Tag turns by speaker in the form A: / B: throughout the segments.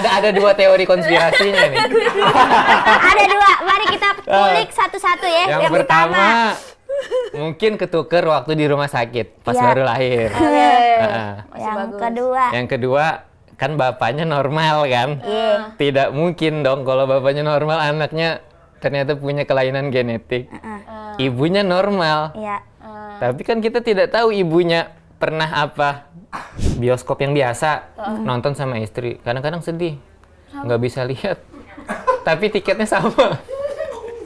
A: ada dua teori konspirasinya nih.
B: Ada dua, mari kita kulik satu-satu ya.
A: Yang pertama, mungkin ketuker waktu di rumah sakit pas baru lahir. Yang kedua, kan bapaknya normal kan? Tidak mungkin dong kalau bapaknya normal, anaknya ternyata punya kelainan genetik. Ibunya normal. Tapi kan kita tidak tahu ibunya pernah apa. Bioskop yang biasa, nonton sama istri. Kadang-kadang sedih, nggak bisa lihat. Tapi tiketnya sama.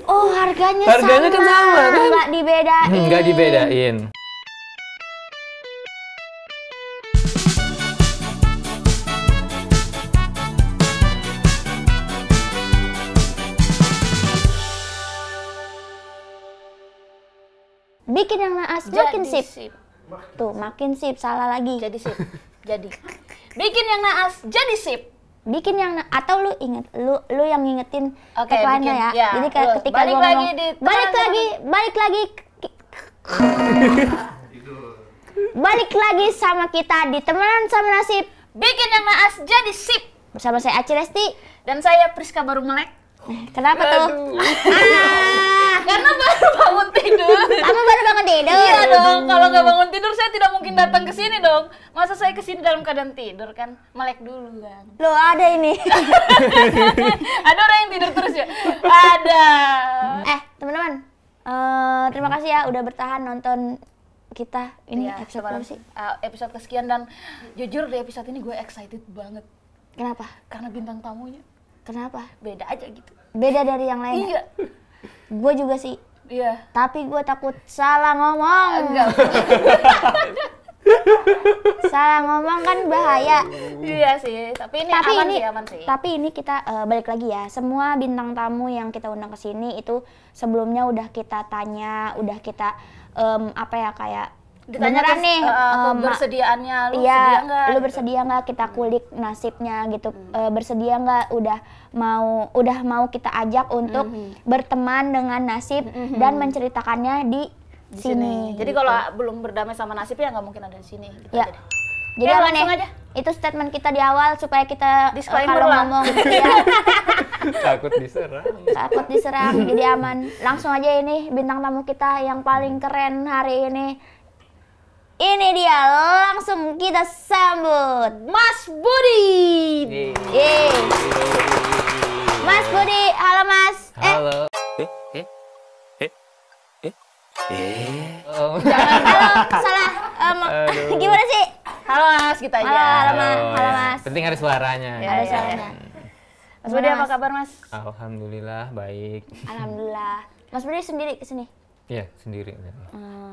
B: Oh, harganya
A: kan sama kan?
B: Nggak dibedain.
A: Nggak dibedain.
B: Bikin yang naas makin sip. Tuh, makin sip, salah lagi.
C: Jadi sip. Jadi. Bikin yang naas jadi sip.
B: Bikin yang atau lu inget, lu yang ngingetin tagline-nya ya.
C: Ya.
B: Jadi ketika
C: balik
B: gua
C: lagi
B: ngomong, balik lagi sama kita di Temenan Sama Nasib.
C: Bikin yang naas jadi sip.
B: Bersama saya Aci Resti
C: dan saya Priska baru melek.
B: Kenapa tuh?
C: Karena baru bangun tidur.
B: Kamu baru bangun tidur?
C: Iya dong, kalau nggak bangun tidur saya tidak mungkin datang ke sini dong. Masa saya ke sini dalam keadaan tidur kan? Melek dulu kan.
B: Loh, ada ini.
C: Ada orang yang tidur terus ya? Ada.
B: Teman-teman, terima kasih ya udah bertahan nonton kita. Ini
C: Ya,
B: episode berapa sih?
C: Episode kesekian, dan jujur di episode ini gue excited banget.
B: Kenapa?
C: Karena bintang tamunya
B: Kenapa?
C: beda aja gitu.
B: Beda dari yang lain.
C: Iya.
B: Gue juga sih.
C: Iya.
B: Tapi gue takut salah ngomong.
C: Enggak.
B: Salah ngomong kan bahaya.
C: Iya sih, tapi ini aman sih.
B: Tapi ini kita balik lagi ya. Semua bintang tamu yang kita undang ke sini itu sebelumnya udah kita tanya, udah kita kayak
C: ditanya
B: beneran nih
C: kebersediaannya, lu
B: iya,
C: sedia nggak?
B: Lu bersedia nggak kita kulik nasibnya gitu? Bersedia nggak udah mau kita ajak untuk berteman dengan nasib dan menceritakannya di sini.
C: Jadi kalau belum berdamai sama nasib ya nggak mungkin ada di sini. Gitu
B: ya.
C: aja deh.
B: Jadi apa nih?
C: Aja.
B: Itu statement kita di awal supaya kita
C: Disclaimer
B: kalau
C: lah.
B: ngomong ya,
A: Takut diserang.
B: takut diserang, jadi aman. Langsung aja ini bintang tamu kita yang paling keren hari ini. Ini dia, langsung kita sambut
C: Mas Budi.
B: Yeay. Mas Budi, halo Mas.
A: Halo.
B: Halo, salah. Gimana sih?
C: Halo Mas, kita aja.
B: Halo Mas.
A: Penting ada suaranya.
B: Ada suaranya.
C: Mas Budi apa kabar Mas?
A: Alhamdulillah baik.
B: Alhamdulillah. Mas Budi sendiri kesini?
A: Iya, sendiri.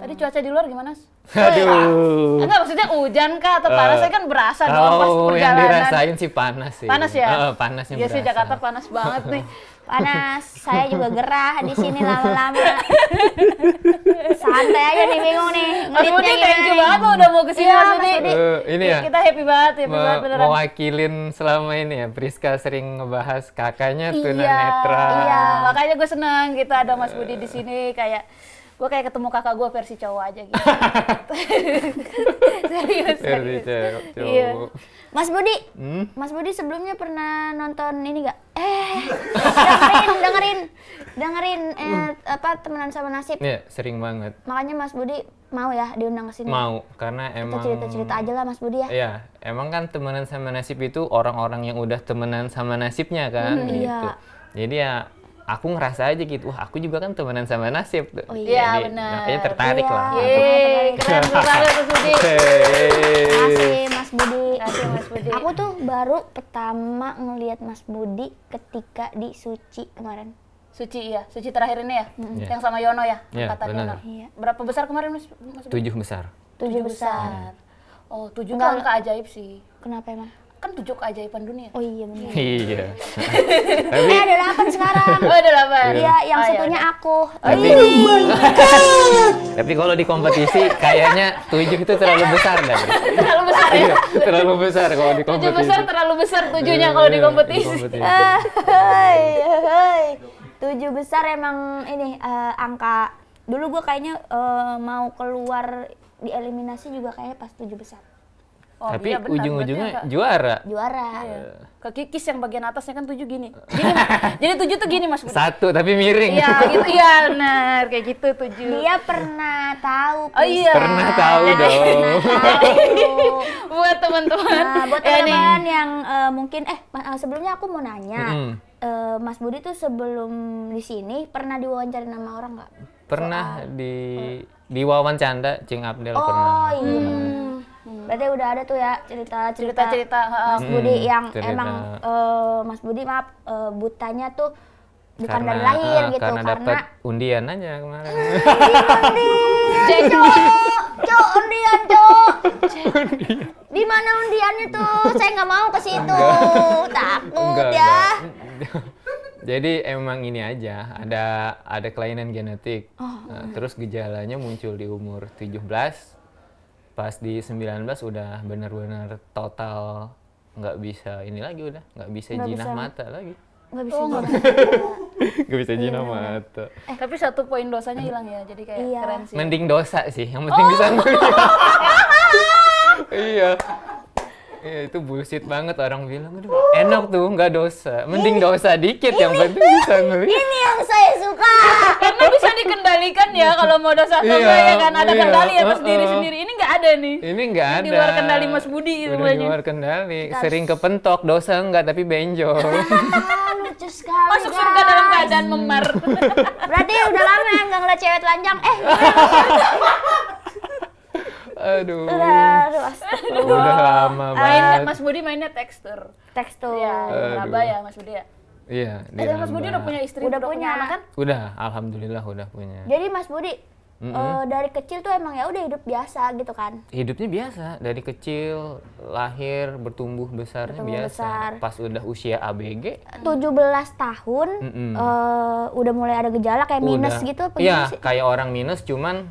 C: Tadi cuaca di luar gimana Mas?
A: Aduh.
C: Enggak, maksudnya hujan kah atau panas? Saya kan berasa dong pas
A: Kalau yang
C: perjalanan.
A: dirasain sih panas sih.
C: Panas ya?
A: Panasnya
C: Iya sih,
A: berasa.
C: Jakarta panas banget nih.
B: Panas, saya juga gerah di sini lama-lama. Santai aja nih, bingung nih.
C: Mas Budi, thank you banget lo udah mau kesini Mas Budi.
A: Ini ya.
C: Kita happy banget beneran.
A: Mewakilin selama ini ya. Priska sering ngebahas kakaknya tunanetra.
C: Iya, makanya gue seneng kita ada Mas Budi di sini, kayak gue kayak ketemu kakak gue versi cowok aja gitu. Serius.
A: Cowok.
C: Iya.
B: Mas Budi sebelumnya pernah nonton ini nggak? Dengerin Temenan Sama Nasib.
A: Iya, sering banget.
B: Makanya Mas Budi mau ya diundang ke sini.
A: Mau, karena emang
B: cerita-cerita aja lah Mas Budi ya.
A: Iya, emang kan Temenan Sama Nasib itu orang-orang yang udah temenan sama nasibnya kan, gitu.
B: Iya.
A: Jadi ya aku ngerasa aja gitu, wah aku juga kan temenan sama nasib tuh.
B: Oh
C: iya,
A: Jadi,
C: benar.
A: makanya tertarik lah.
C: Yeay, keren banget Mas Budi.
B: Makasih Mas Budi.
C: Makasih Mas Budi.
B: Aku tuh baru pertama ngelihat Mas Budi ketika di Suci kemarin.
C: Suci iya, Suci terakhir ini ya,
A: Iya.
C: yang sama Yono ya,
A: Iya,
C: angkatan
A: benar.
C: Yono.
B: Iya.
C: Berapa besar kemarin Mas Budi?
A: 7 besar.
B: 7 besar.
C: Oh, 7 tuh
B: Enggak.
C: angka ajaib sih.
B: Kenapa emang?
C: Kan 7 keajaiban dunia.
B: Oh iya benar.
A: Iya. Tapi
B: Ada 8 sekarang.
C: Oh, ada 8.
B: Iya, yang
C: Oh,
B: satunya
C: iya.
B: aku.
A: tapi kalau di kompetisi kayaknya 7 itu terlalu besar kan?
C: Terlalu besar ya.
A: Iya, terlalu besar kalau di
C: 7
A: kompetisi.
C: besar terlalu besar 7-nya kalau di kompetisi.
B: Hai. 7 besar emang ini angka. Dulu gue kayaknya mau keluar di eliminasi juga kayaknya pas 7 besar.
C: Oh,
A: tapi
C: iya, benar.
A: ujung-ujungnya
C: Berarti
A: juara.
C: Iya. Ke kikis yang bagian atasnya kan 7 gini. Jadi 7 tuh gini Mas Budi.
A: Satu tapi miring.
C: Iya gitu, iya benar kayak gitu 7.
B: Dia pernah tahu.
C: Oh iya.
A: Pernah tahu dong.
C: Buat teman-teman.
B: Nah, buat teman-teman yang mungkin sebelumnya aku mau nanya. Mas Budi tuh sebelum di sini pernah diwawancara nama orang nggak?
A: Pernah di wawancara Cing Abdel pernah.
B: Oh iya. Berarti udah ada tuh ya cerita-cerita Mas Budi yang
A: cerita.
B: Emang Mas Budi maaf butanya tuh bukan dari lahir gitu
A: karena dapat undian aja kemarin.
B: Cok, undian Cok. Di mana undiannya tuh? Saya nggak mau ke situ. Takut ya.
A: Jadi emang ini aja, ada kelainan genetik. Nah, terus gejalanya muncul di umur 17. Pas di 19 udah benar-benar total nggak bisa ini lagi, udah nggak bisa jinah mata lagi.
B: Nggak bisa
A: Nggak bisa jinah mata.
C: Tapi 1 poin dosanya hilang ya, jadi kayak keren sih.
A: Mending dosa sih, yang penting bisa nguliah. Iya. Iya, itu bullshit banget, orang bilang, aduh enak tuh nggak dosa, mending dosa dikit yang penting bisa ngelihat.
B: Ini yang saya suka.
C: Karena bisa dikendalikan ya kalau mau dosa atau enggak ya kan, ada kendali atas diri sendiri. Ini nggak ada nih.
A: Ini nggak ada.
C: Di luar kendali Mas Budi
A: Udah
C: semuanya.
A: di luar kendali, sering kepentok, dosa enggak tapi benjol.
B: Lucu sekali.
C: Masuk surga dalam keadaan memar.
B: Berarti udah lama ya nggak ngeliat cewek telanjang.
A: Aduh.
B: Aduh,
A: Udah lama banget.
C: Mas Budi mainnya tekstur.
B: Tekstur.
C: Surabaya Mas Budi ya.
A: Iya, di
C: Mas Budi udah punya istri,
B: Udah
C: udah punya
B: punya.
C: anak kan?
A: Udah, alhamdulillah udah punya.
B: Jadi Mas Budi dari kecil tuh emang ya udah hidup biasa gitu kan?
A: Hidupnya biasa, dari kecil, lahir, bertumbuh besarnya biasa. Pas udah usia ABG,
B: 17 tahun udah mulai ada gejala kayak minus gitu apa
A: iya,
B: gimana sih?
A: kayak orang minus, cuman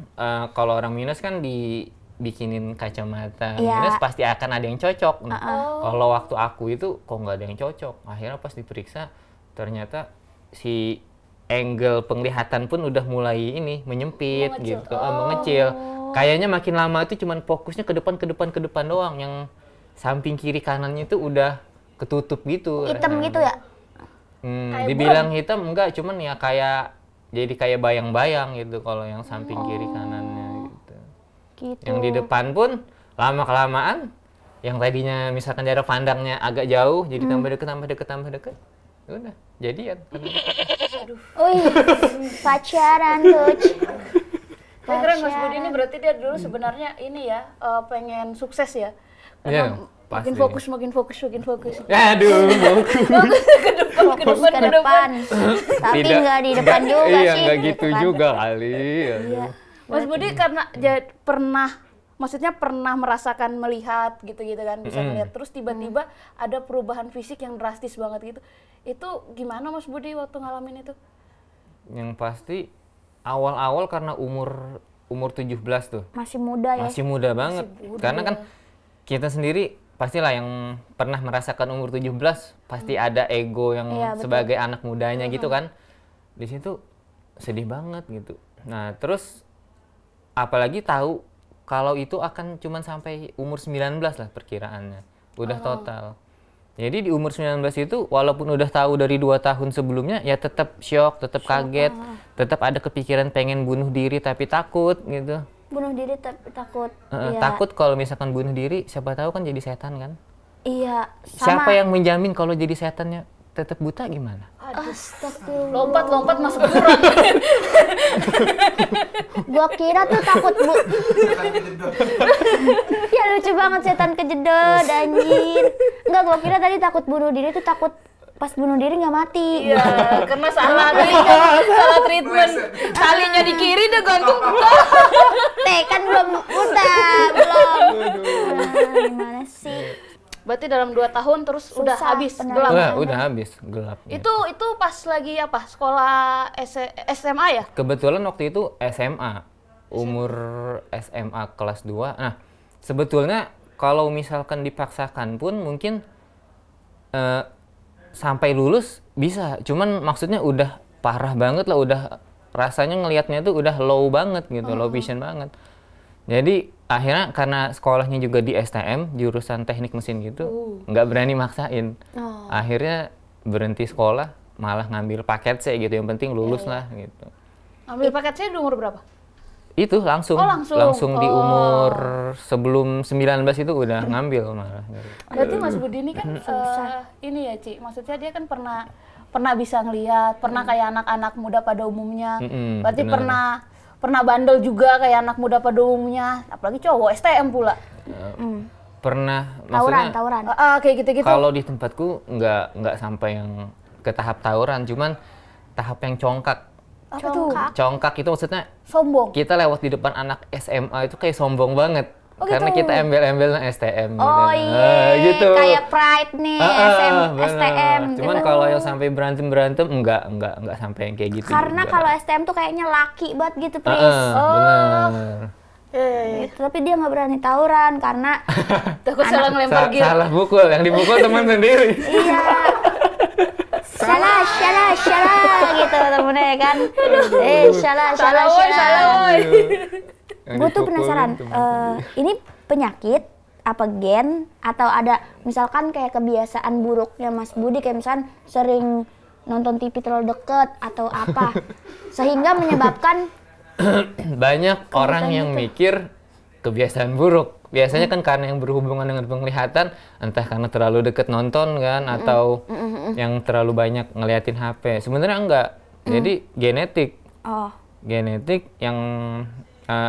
A: kalau orang minus kan dibikinin kacamata
B: Iya.
A: minus pasti akan ada yang cocok. Nah, kalau waktu aku itu kok nggak ada yang cocok. Akhirnya pas diperiksa ternyata si angle penglihatan pun udah mulai ini menyempit gitu, mengecil. Kayaknya makin lama itu cuman fokusnya ke depan doang, yang samping kiri kanannya itu udah ketutup gitu.
B: Hitam gitu ya?
A: Dibilang hitam enggak, cuman ya jadi kayak bayang-bayang gitu kalau yang samping kiri kanannya gitu. Yang di depan pun lama-kelamaan yang tadinya misalkan jarak pandangnya agak jauh jadi tambah deket. Udah, jadian.
B: Pacaran tuh.
C: Keren Mas Budi ini berarti dia dulu sebenarnya ini ya pengen sukses ya.
A: Iya,
C: Makin
A: pasti.
C: fokus.
A: Aduh,
B: Fokus ke depan. Tapi nggak di depan juga
A: iya,
B: sih.
A: nggak gitu
B: kan.
A: juga kali.
B: Iya.
C: Mas Budi karena pernah merasakan melihat gitu-gitu kan, bisa melihat terus tiba-tiba ada perubahan fisik yang drastis banget gitu. Itu gimana Mas Budi waktu ngalamin itu?
A: Yang pasti awal-awal karena umur 17 tuh.
B: Masih muda ya?
A: Masih muda banget. Karena kan kita sendiri pastilah yang pernah merasakan umur 17 pasti ada ego yang sebagai anak mudanya gitu kan. Di situ sedih banget gitu. Nah, terus apalagi tahu kalau itu akan cuman sampai umur 19 lah perkiraannya. Udah total. Jadi di umur 19 itu walaupun udah tahu dari 2 tahun sebelumnya ya tetap shock, tetap kaget, tetap ada kepikiran pengen bunuh diri tapi takut gitu.
B: Bunuh diri tapi takut. Iya.
A: Takut kalau misalkan bunuh diri siapa tahu kan jadi setan kan.
B: Iya,
A: Siapa yang menjamin kalau jadi setannya tetap buta gimana?
B: Astagfirullah.
C: Lompat masuk jurang.
B: Gua kira tuh takut Ya lucu banget setan kejedot anjir. Enggak, gua kira tadi takut bunuh diri tuh takut pas bunuh diri nggak mati.
C: Iya, karena salah treatment. Talinya di kiri udah gantung.
B: Kan belum gimana sih?
C: Berarti dalam 2 tahun terus udah habis gelap.
A: Udah habis gelap.
C: Itu pas lagi apa? Sekolah SMA ya?
A: Kebetulan waktu itu SMA. Umur SMA kelas 2. Nah, sebetulnya kalau misalkan dipaksakan pun mungkin sampai lulus bisa. Cuman maksudnya udah parah banget lah, udah rasanya ngelihatnya tuh udah low banget gitu, low vision banget. Jadi akhirnya karena sekolahnya juga di STM, jurusan teknik mesin gitu, nggak berani maksain. Akhirnya berhenti sekolah, malah ngambil paket C gitu, yang penting lulus lah gitu.
C: Ambil paket C di umur berapa?
A: Itu langsung di umur sebelum 19 itu udah ngambil malah.
C: Berarti Mas Budi ini kan ini ya Ci, maksudnya dia kan pernah bisa ngelihat, pernah kayak anak-anak muda pada umumnya. Berarti pernah bandel juga kayak anak muda pada umumnya, apalagi cowok STM pula.
A: Pernah, maksudnya
B: tawuran.
C: Kayak gitu-gitu.
A: Kalau di tempatku nggak sampai yang ke tahap tawuran, cuman tahap yang congkak.
C: Apa tuh?
A: Congkak itu maksudnya
C: sombong.
A: Kita lewat di depan anak SMA itu kayak sombong banget. Karena
C: gitu.
A: kita embel-embel STM
B: Oh
A: gitu.
B: iya,
A: gitu.
B: kayak pride nih, STM.
A: Cuman kalau yang sampai berantem enggak sampai yang kayak gitu.
B: Karena kalau STM tuh kayaknya laki banget gitu, Pris.
A: Bener.
B: Gitu, tapi dia nggak berani tawuran karena
C: takut salah ngelempar gitu.
A: Salah pukul, yang dipukul teman sendiri.
B: Iya. Salah gitu temennya kan. Salah. Gue tuh penasaran, ini penyakit apa gen atau ada misalkan kayak kebiasaan buruknya Mas Budi, kayak misalkan sering nonton TV terlalu deket atau apa sehingga menyebabkan
A: banyak orang yang mikir kebiasaan buruk. Biasanya kan karena yang berhubungan dengan penglihatan, entah karena terlalu deket nonton kan, atau yang terlalu banyak ngeliatin HP. Sebenarnya enggak. Jadi genetik. Genetik yang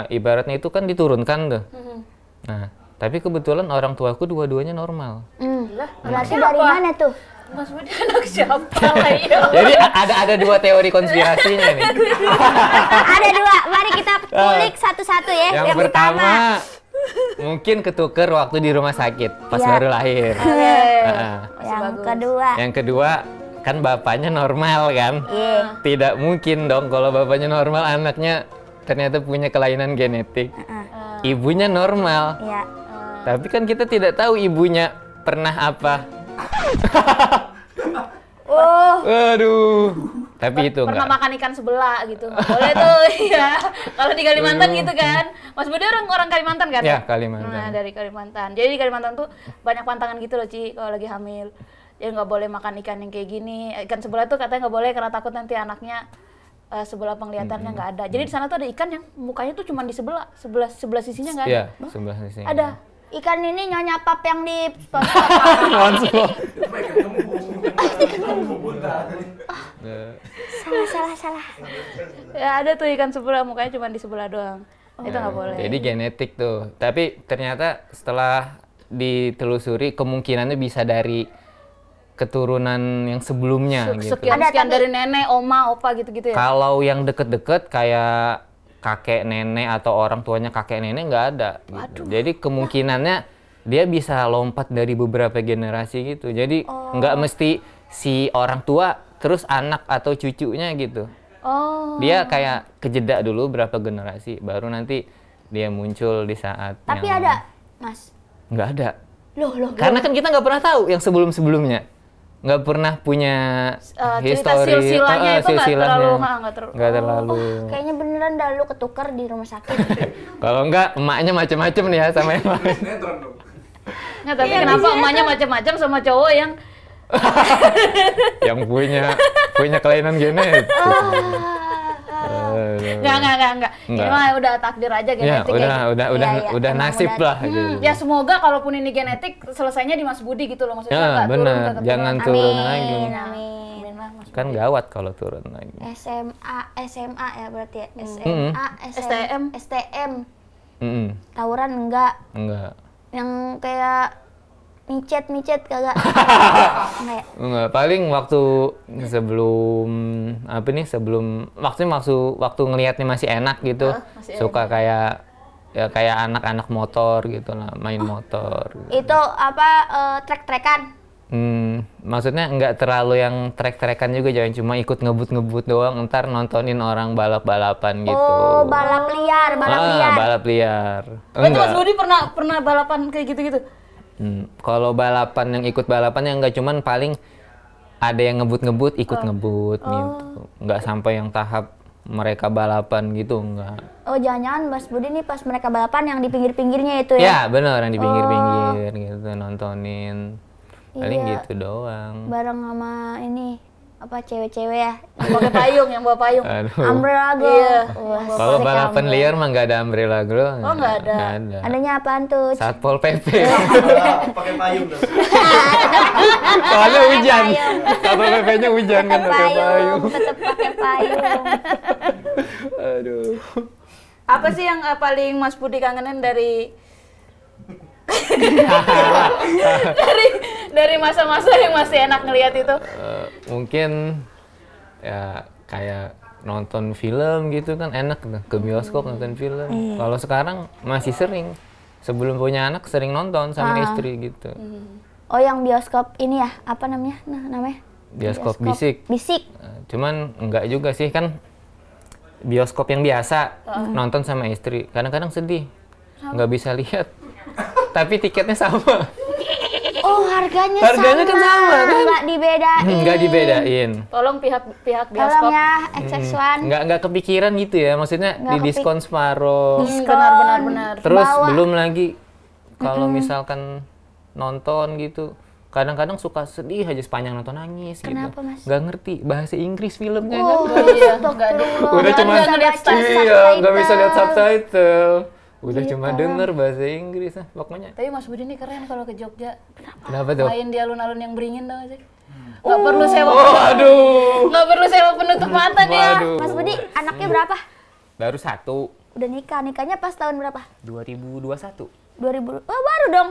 A: ibaratnya itu kan diturunkan tuh. Nah, tapi kebetulan orang tuaku dua-duanya normal.
B: Berarti dari mana tuh?
C: Mas Budi anak siapa ya?
A: Jadi ada dua teori konspirasinya nih.
B: Ada dua, mari kita kulik satu-satu ya.
A: Yang pertama mungkin ketuker waktu di rumah sakit pas baru lahir. Yang kedua kan bapaknya normal kan. Tidak mungkin dong kalau bapaknya normal anaknya ternyata punya kelainan genetik. Ibunya normal. Tapi kan kita tidak tahu ibunya pernah apa. Aduh. Tapi itu
C: pernah makan ikan sebelah gitu, nggak boleh tuh. Ya kalau di Kalimantan gitu kan. Mas Budi orang Kalimantan kan?
A: Ya, Kalimantan.
C: Nah, dari Kalimantan. Jadi di Kalimantan tuh banyak pantangan gitu loh Ci, kalau lagi hamil. Jadi nggak boleh makan ikan yang kayak gini. Ikan sebelah tuh katanya nggak boleh karena takut nanti anaknya sebelah penglihatannya nggak ada. Jadi di sana tuh ada ikan yang mukanya tuh cuma di sebelah sisinya nggak ada.
A: Iya, sebelah sisinya.
C: Ada.
B: Ikan ini Nyonya Pap yang di salah.
C: Ya ada tuh ikan sebelah, mukanya cuma di sebelah doang. Itu nggak boleh.
A: Jadi genetik tuh. Tapi ternyata setelah ditelusuri kemungkinannya bisa dari keturunan yang sebelumnya gitu.
C: Sekian dari nenek, oma, opa gitu-gitu ya.
A: Kalau yang deket-deket kayak kakek nenek atau orang tuanya kakek nenek nggak ada gitu. Jadi kemungkinannya dia bisa lompat dari beberapa generasi gitu. Jadi nggak mesti si orang tua terus anak atau cucunya gitu. Dia kayak kejeda dulu berapa generasi baru nanti dia muncul di saat.
B: Tapi ada, Mas?
A: Nggak ada.
B: Loh.
A: Karena kan kita nggak pernah tahu yang sebelum-sebelumnya. Nggak pernah punya
C: cerita silsilanya itu nggak terlalu.
B: Kayaknya beneran dah lu ketukar di rumah sakit.
A: Kalau enggak emaknya macem-macem nih ya sama yang lain.
C: Nggak, tapi kenapa emaknya macem-macem sama cowok
A: yang punya kelainan genetik?
C: Enggak. Ini mah udah takdir aja genetik.
A: Ya, udah nasib lah. Gitu.
C: Ya semoga kalaupun ini genetik selesainya di Mas Budi gitu loh, maksudnya.
A: Ya benar, jangan turun lagi.
B: Amin.
A: Kan gawat kalau turun lagi.
B: SMA ya berarti ya. STM. Tawuran enggak. Yang kayak micet kagak.
A: Enggak, paling waktu sebelum waktu ngelihatnya masih enak gitu. Suka kayak anak-anak motor gitu lah, main motor gitu.
B: Itu apa trek-trekan?
A: Maksudnya nggak terlalu yang trek-trekan juga, jangan cuma ikut ngebut-ngebut doang, ntar nontonin orang balap-balapan gitu.
B: Balap liar.
A: Balap liar.
C: Berarti Mas Budi pernah balapan kayak gitu-gitu?
A: Kalau balapan yang ikut balapan yang nggak cuman paling ada yang ngebut-ngebut ikut ngebut gitu, nggak sampai yang tahap mereka balapan gitu, enggak.
B: Oh, jangan-jangan Mas Budi nih pas mereka balapan yang di pinggir-pinggirnya itu ya?
A: Ya, bener, yang di pinggir-pinggir gitu, nontonin. Paling
B: Iya.
A: gitu doang.
B: Bareng sama ini, apa, cewek-cewek ya?
C: Yang pakai payung, yang bawa payung.
A: Aduh.
B: Umbrella Girl.
C: Iya.
B: Wah,
A: Kalau
B: asik
A: balapan
B: umbrella.
A: liar mah nggak ada umbrella girl.
C: Oh, nggak ada.
A: Nggak ada.
B: Adanya apaan tuh?
A: Satpol PP.
D: Pakai payung dong.
A: Soalnya hujan.
B: payung.
A: Satpol PP-nya hujan kan pakai payung.
B: Tetep pakai payung.
A: Aduh.
C: Apa sih yang paling Mas Budi kangenin dari dari masa-masa yang masih enak ngelihat itu?
A: Mungkin ya kayak nonton film gitu kan enak tuh, ke bioskop nonton film. Kalau sekarang masih sering. Sebelum punya anak sering nonton sama istri gitu.
B: Oh, yang bioskop ini ya? Apa namanya? Namanya?
A: Bioskop bisik.
B: Bisik.
A: Cuman enggak juga sih kan bioskop yang biasa nonton sama istri. Kadang-kadang sedih. Nggak bisa lihat. Tapi tiketnya sama.
B: Oh, harganya
A: Kan sama kan?
B: Nggak dibedain.
A: Nggak dibedain.
C: Tolong pihak
B: Tolong
C: bioskop.
B: ya, XX1.
A: Nggak kepikiran gitu ya. Maksudnya
B: Nggak
A: didiskon separuh.
C: Benar-benar.
A: Terus
B: Bawa.
A: belum lagi kalau misalkan nonton gitu. Kadang-kadang suka sedih aja sepanjang nonton nangis
B: Kenapa,
A: gitu.
B: Mas?
A: Nggak ngerti bahasa Inggris filmnya
B: Oh,
A: kan.
C: Iya,
B: astagfirullah.
A: Udah
C: Jangan
A: cuma
C: nggak ngeliat
A: iya, nggak bisa lihat subtitle. Udah
B: Gitu.
A: cuma denger bahasa Inggris nah, pokoknya.
C: Tapi Mas Budi ini keren kalau ke Jogja.
A: Kenapa tuh?
C: Main di alun-alun yang beringin tau gak sih? Nggak perlu sewa.
A: Oh, aduh.
C: Nggak perlu sewa penutup mata dia.
A: Waduh.
B: Mas Budi, anaknya berapa?
A: Baru 1.
B: Udah nikah. Nikahnya pas tahun berapa?
A: 2021.
B: 2000. Oh, baru dong.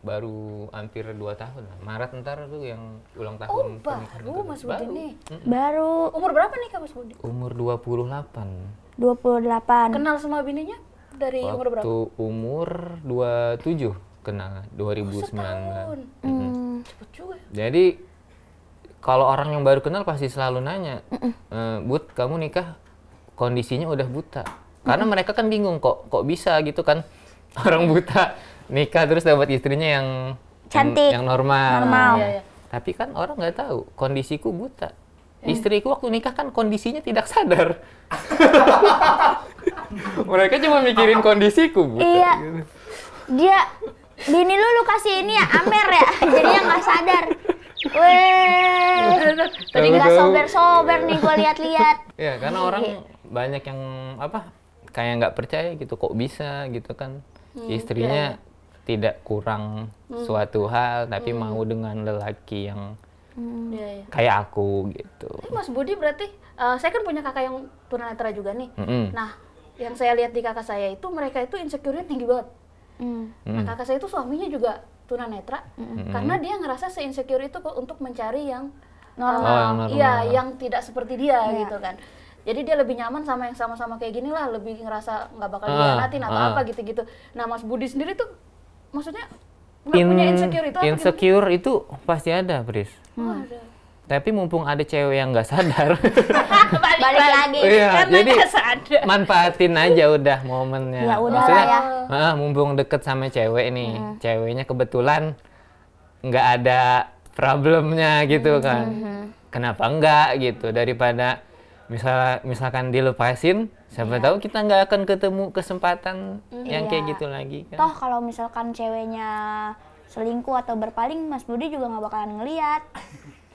A: Baru hampir 2 tahun lah. Maret ntar tuh yang ulang tahun.
C: Oh,
A: pernikahan
C: baru
A: tuh.
C: Mas Budi nih.
B: Baru
C: Umur berapa nih Kak Mas Budi?
A: Umur 28.
B: 28.
C: Kenal sama bininya dari umur berapa?
A: Waktu umur 27 kenal 2019.
C: Setahun. Cepet juga.
A: Jadi kalau orang yang baru kenal pasti selalu nanya, Bud, kamu nikah kondisinya udah buta. Karena mereka kan bingung kok bisa gitu kan. Orang buta nikah terus dapat istrinya yang
B: Cantik.
A: yang normal.
C: Iya, iya.
A: Tapi kan orang nggak tahu kondisiku buta. Istriku waktu nikah kan kondisinya tidak sadar. Mereka cuma mikirin kondisiku buta.
B: Iya.
A: gitu.
B: Dia, bini lu kasih ini ya, Amer ya. Jadinya nggak sadar. Weh. Tadi nggak
A: Tahu-tahu.
B: sober-sober nih gue lihat-lihat.
A: Ya, karena orang banyak yang kayak nggak percaya gitu, kok bisa gitu kan. Istrinya tidak kurang suatu hal, tapi mau dengan lelaki yang
C: Iya, iya.
A: kayak aku gitu.
C: Tapi Mas Budi berarti, saya kan punya kakak yang tunanetra juga nih.
A: Mm-mm.
C: Nah, yang saya lihat di kakak saya itu, mereka itu insecure-nya tinggi banget. Nah, kakak saya itu suaminya juga tunanetra, karena dia ngerasa se-insecure itu kok untuk mencari yang
B: Normal.
A: Oh, yang normal.
C: iya, yang tidak seperti dia gitu kan. Jadi dia lebih nyaman sama yang sama-sama kayak gini lah, lebih ngerasa nggak bakal dikhianatin atau apa gitu-gitu. Nah, Mas Budi sendiri tuh, maksudnya nggak punya insecure itu apa gimana?
A: Insecure itu pasti ada, Pris.
C: Oh, ada.
A: Tapi mumpung ada cewek yang nggak sadar,
B: Balik lagi.
A: iya,
C: Karena
A: jadi
C: nggak sadar.
A: manfaatin aja udah momennya.
B: Ya udah
A: Maksudnya,
B: lah ya.
A: mumpung deket sama cewek nih, ceweknya kebetulan nggak ada problemnya gitu kan. Kenapa enggak gitu, daripada misalkan dilepasin, siapa tahu kita nggak akan ketemu kesempatan yang kayak
B: Iya.
A: gitu lagi kan.
B: Toh kalau misalkan ceweknya selingkuh atau berpaling, Mas Budi juga nggak bakalan ngeliat.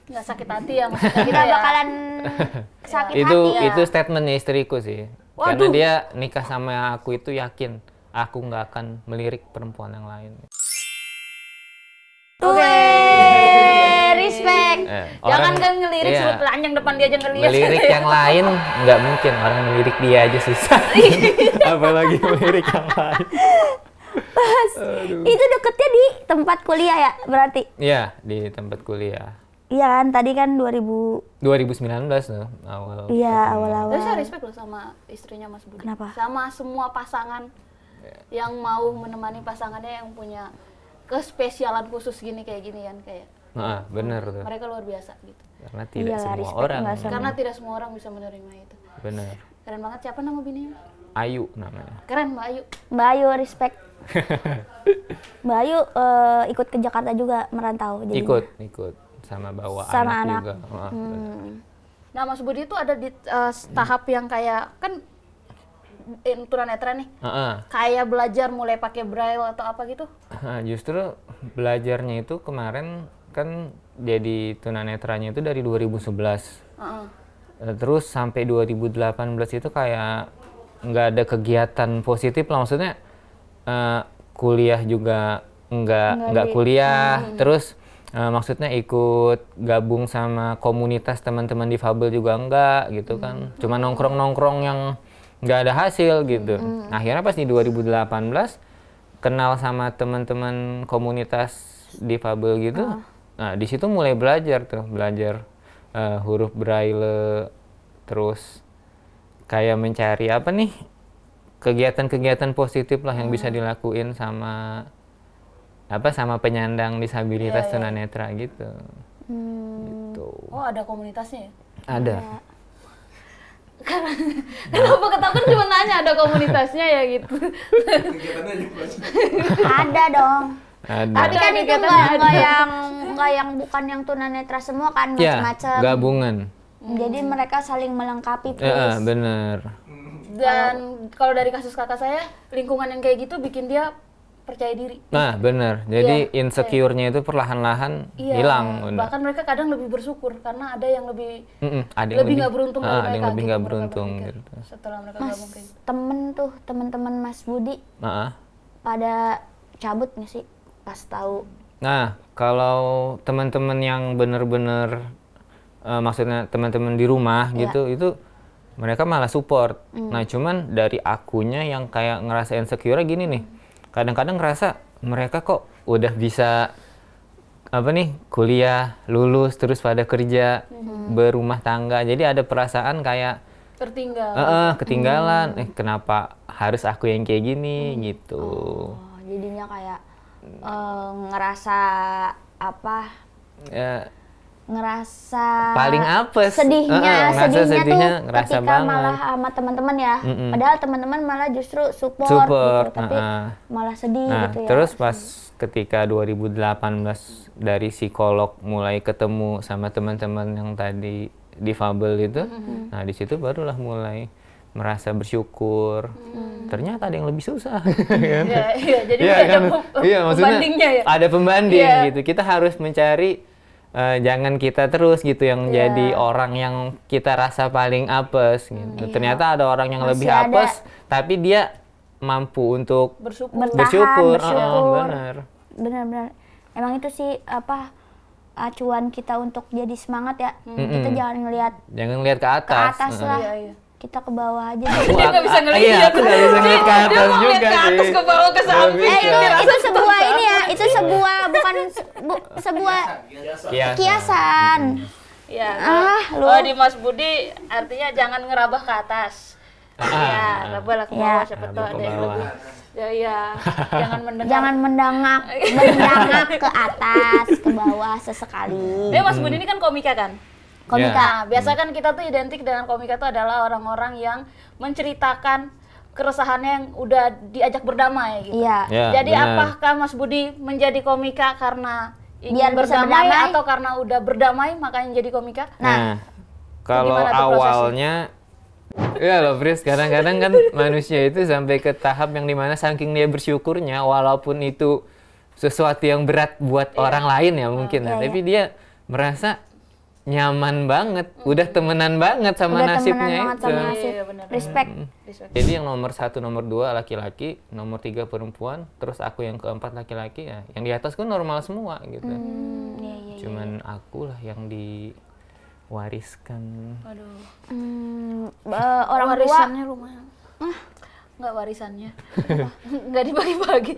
C: Nggak sakit hati ya maksudnya gitu
B: Nggak
C: ya.
B: bakalan sakit
A: itu
B: hati ya.
A: itu statementnya istriku sih. Karena dia nikah sama aku itu yakin aku nggak akan melirik perempuan yang lain.
B: Respect.
C: Jangan kan ngelirik
A: iya,
C: sudut telanjang depan dia aja ngeliat.
A: melirik yang lain nggak mungkin, orang melirik dia aja susah. Apalagi melirik yang lain.
B: Itu deketnya di tempat kuliah ya berarti?
A: Iya, di tempat kuliah.
B: Iya kan, tadi kan 2000.
A: 2019 tuh awal.
B: Iya, awal-awal.
C: Tapi saya respect loh sama istrinya Mas Budi.
B: Kenapa?
C: Sama semua pasangan yang mau menemani pasangannya yang punya kespesialan khusus gini kayak gini kan kayak.
A: Nah, bener tuh.
C: Mereka luar biasa gitu.
A: Karena tidak
B: Iyalah,
A: semua
B: respect
A: orang.
B: nggak sama.
C: Karena tidak semua orang bisa menerima itu.
A: Bener.
C: Keren banget. Siapa nama bininya?
A: Ayu namanya.
C: Keren Mbak Ayu.
B: Mbak Ayu respect. Mbak Ayu ikut ke Jakarta juga merantau. Jadinya.
A: Ikut sama bawa
B: Sama
A: anak
B: anak.
A: juga. Wah, bener.
C: Nah, Mas Budi itu ada di tahap yang kayak kan tunanetra nih, kayak belajar mulai pakai braille atau apa gitu?
A: Justru belajarnya itu kemarin kan jadi tunanetranya itu dari 2011. Terus sampai 2018 itu kayak nggak ada kegiatan positif lah, maksudnya kuliah juga nggak kuliah. Terus maksudnya ikut gabung sama komunitas teman-teman difabel juga enggak gitu kan. Cuma nongkrong-nongkrong yang nggak ada hasil gitu. Akhirnya pas di 2018 kenal sama teman-teman komunitas difabel gitu. Nah, di situ mulai belajar huruf braille, terus kayak mencari apa nih kegiatan-kegiatan positif lah yang bisa dilakuin sama penyandang disabilitas tunanetra gitu. Gitu.
C: Oh, ada komunitasnya ya?
A: Ada.
C: Kenapa ketahuan cuma nanya ada komunitasnya ya gitu?
B: Ada dong.
A: Ada.
B: Tapi kan itu nggak yang bukan yang tunanetra semua kan, macam-macam.
A: Ya, gabungan.
B: Jadi mereka saling melengkapi.
A: Bener.
C: Dan kalau dari kasus kakak saya, lingkungan yang kayak gitu bikin dia percaya diri.
A: Nah, bener. Jadi insecure-nya itu perlahan-lahan hilang.
C: Bahkan mereka kadang lebih bersyukur karena ada yang lebih nggak beruntung dari mereka.
A: Ada yang lebih nggak beruntung gitu.
C: Setelah mereka gabung kayak gitu.
B: Temen-temen Mas Budi pada cabut nggak sih pas tahu?
A: Nah, kalau teman-teman yang bener-bener maksudnya teman-teman di rumah gitu, itu mereka malah support. Nah, cuman dari akunya yang kayak ngerasa insecure gini nih. Kadang-kadang ngerasa mereka kok udah bisa kuliah, lulus, terus pada kerja, berumah tangga. Jadi ada perasaan kayak ketinggalan. Kenapa harus aku yang kayak gini gitu.
B: Jadinya kayak ngerasa ngerasa
A: paling apes,
B: sedihnya
A: ngerasa
B: ketika malah sama teman-teman ya. Padahal teman-teman malah justru support gitu, tapi malah sedih gitu ya.
A: Terus pas ketika 2018 dari psikolog mulai ketemu sama teman-teman yang tadi difabel itu, nah di situ barulah mulai merasa bersyukur. Ternyata ada yang lebih susah.
C: Jadi ada pembandingnya ya.
A: Ada pembanding gitu. Kita harus mencari jangan kita terus gitu yang jadi orang yang kita rasa paling apes gitu. Ternyata ada orang yang lebih apes tapi dia mampu untuk bersyukur.
B: Benar. Emang itu sih acuan kita untuk jadi semangat ya. Kita jangan ngelihat
A: ke atas.
B: Lah. Kita ke bawah aja.
C: Dia nggak bisa ngelihat.
A: Aku nggak bisa ngelihat ke atas juga
C: ke atas, ke bawah, ke samping.
B: Itu sebuah ini ya. Itu bukan sebuah kiasan.
C: Ya. Di Mas Budi artinya jangan ngerabah ke atas. Ya, rabahlah ke bawah, siapa tahu ada yang lebih.
B: Jangan mendangak ke atas, ke bawah sesekali.
C: Mas Budi ini kan komika kan? Komika. Biasa kan kita tuh identik dengan komika itu adalah orang-orang yang menceritakan keresahannya yang udah diajak berdamai gitu. Jadi apakah Mas Budi menjadi komika karena ingin berdamai atau karena udah berdamai makanya jadi komika?
A: Nah, kalau awalnya loh Pris, kadang-kadang kan manusia itu sampai ke tahap yang dimana saking dia bersyukurnya walaupun itu sesuatu yang berat buat orang lain ya mungkin tapi dia merasa nyaman banget, udah temenan banget sama nasibnya itu.
B: Respect.
A: Jadi yang nomor 1, nomor 2 laki-laki, nomor 3 perempuan, terus aku yang keempat laki-laki ya. Yang di atas kan normal semua gitu. Cuman aku lah yang diwariskan.
B: Orang
C: warisannya lumayan. Nggak warisannya. Nggak dibagi-bagi.